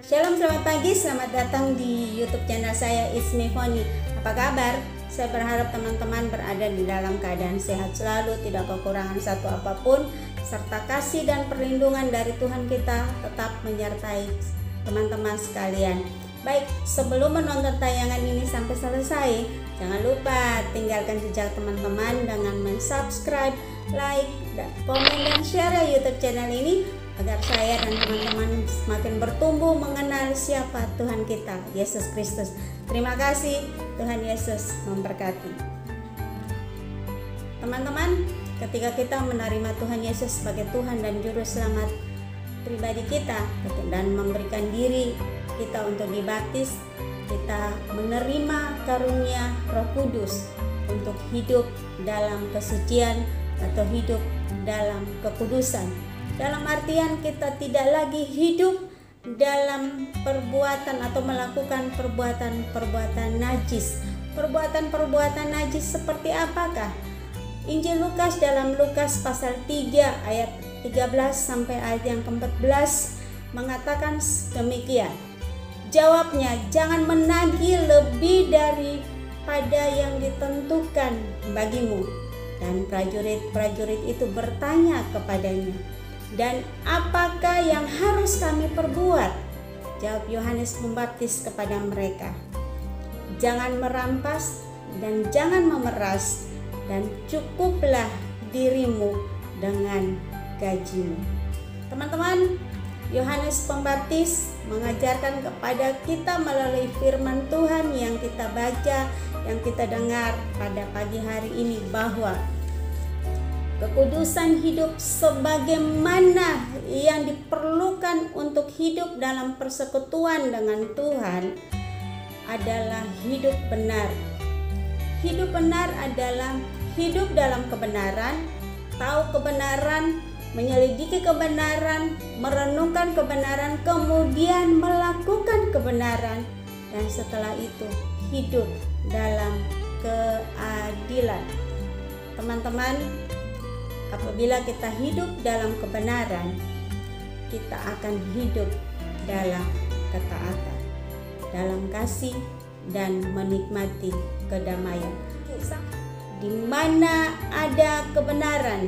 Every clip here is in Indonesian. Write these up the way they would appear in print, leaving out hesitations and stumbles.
Shalom, selamat pagi, selamat datang di YouTube channel saya, It's Me Foni. Apa kabar? Saya berharap teman-teman berada di dalam keadaan sehat selalu, tidak kekurangan satu apapun, serta kasih dan perlindungan dari Tuhan kita tetap menyertai teman-teman sekalian. Baik, sebelum menonton tayangan ini sampai selesai, jangan lupa tinggalkan jejak teman-teman dengan subscribe, like, komen, dan share YouTube channel ini agar saya dan teman-teman semakin bertumbuh mengenal siapa Tuhan kita, Yesus Kristus. Terima kasih, Tuhan Yesus memberkati. Teman-teman, ketika kita menerima Tuhan Yesus sebagai Tuhan dan Juru Selamat pribadi kita dan memberikan diri kita untuk dibaptis, kita menerima karunia Roh Kudus untuk hidup dalam kesucian atau hidup dalam kekudusan. Dalam artian kita tidak lagi hidup dalam perbuatan atau melakukan perbuatan-perbuatan najis. Perbuatan-perbuatan najis seperti apakah? Injil Lukas dalam Lukas pasal 3 ayat 13 sampai ayat yang ke-14 mengatakan demikian. Jawabnya, jangan menagih lebih daripada yang ditentukan bagimu. Dan prajurit-prajurit itu bertanya kepadanya, dan apakah yang harus kami perbuat? Jawab Yohanes Pembaptis kepada mereka, jangan merampas dan jangan memeras, dan cukuplah dirimu dengan gajimu. Teman-teman, Yohanes Pembaptis mengajarkan kepada kita melalui firman Tuhan yang kita baca, yang kita dengar pada pagi hari ini, bahwa kekudusan hidup sebagaimana yang diperlukan untuk hidup dalam persekutuan dengan Tuhan adalah hidup benar. Hidup benar adalah hidup dalam kebenaran, tahu kebenaran, menyelidiki kebenaran, merenungkan kebenaran, kemudian melakukan kebenaran, dan setelah itu hidup dalam keadilan. Teman-teman, apabila kita hidup dalam kebenaran, kita akan hidup dalam ketaatan, dalam kasih, dan menikmati kedamaian. Di mana ada kebenaran,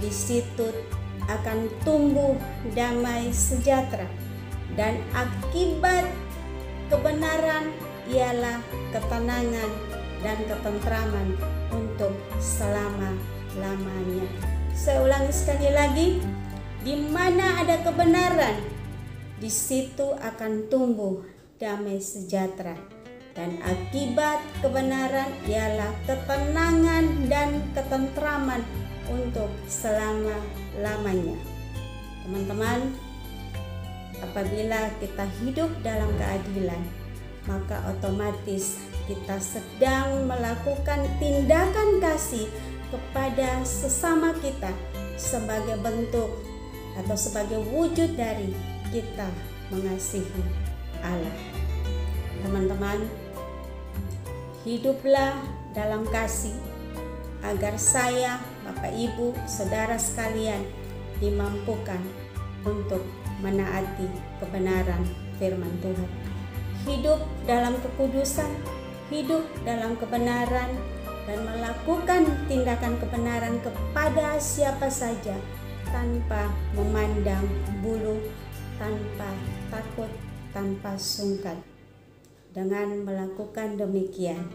di situ akan tumbuh damai sejahtera, dan akibat kebenaran ialah ketenangan dan ketentraman untuk selama-lamanya. Saya ulangi sekali lagi, di mana ada kebenaran, di situ akan tumbuh damai sejahtera, dan akibat kebenaran ialah ketenangan dan ketentraman untuk selama-lamanya. Teman-teman, apabila kita hidup dalam keadilan, maka otomatis kita sedang melakukan tindakan kasih kepada sesama kita sebagai bentuk atau sebagai wujud dari kita mengasihi Allah. Teman-teman, hiduplah dalam kasih agar saya, Bapak, Ibu, Saudara sekalian dimampukan untuk menaati kebenaran firman Tuhan. Hidup dalam kekudusan, hidup dalam kebenaran, dan melakukan tindakan kebenaran kepada siapa saja tanpa memandang bulu, tanpa takut, tanpa sungkan. Dengan melakukan demikian,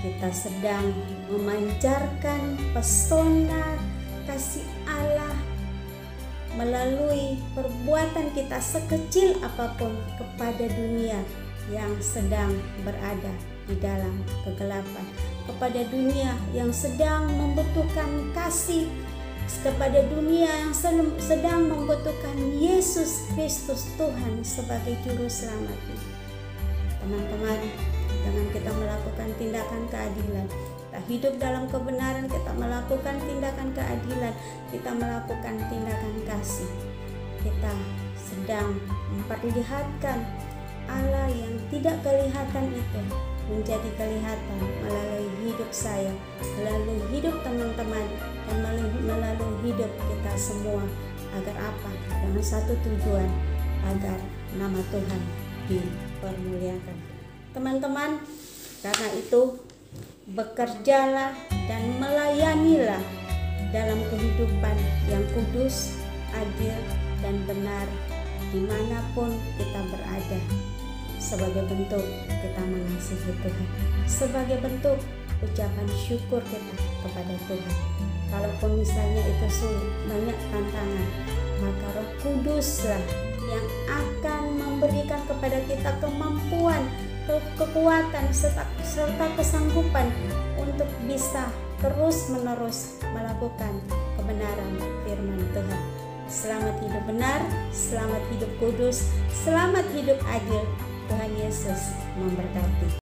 kita sedang memancarkan pesona kasih Allah melalui perbuatan kita sekecil apapun kepada dunia yang sedang berada di dalam kegelapan, kepada dunia yang sedang membutuhkan kasih, kepada dunia yang sedang membutuhkan Yesus Kristus Tuhan sebagai Juru Selamatnya. Teman-teman, dengan kita melakukan tindakan keadilan, kita hidup dalam kebenaran, kita melakukan tindakan keadilan, kita melakukan tindakan kasih, kita sedang memperlihatkan Allah yang tidak kelihatan itu menjadi kelihatan melalui hidup saya, melalui hidup teman-teman, dan melalui hidup kita semua. Agar apa? Dengan satu tujuan, agar nama Tuhan dipermuliakan. Teman-teman, karena itu bekerjalah dan melayanilah dalam kehidupan yang kudus, adil, dan benar dimanapun kita berada. Sebagai bentuk kita mengasihi Tuhan, sebagai bentuk ucapan syukur kita kepada Tuhan. Kalaupun misalnya itu sulit, banyak tantangan, maka Roh Kuduslah yang akan memberikan kepada kita kemampuan, kekuatan, serta kesanggupan untuk bisa terus-menerus melakukan kebenaran firman Tuhan. Selamat hidup benar, selamat hidup kudus, selamat hidup adil. Tuhan Yesus memberkati.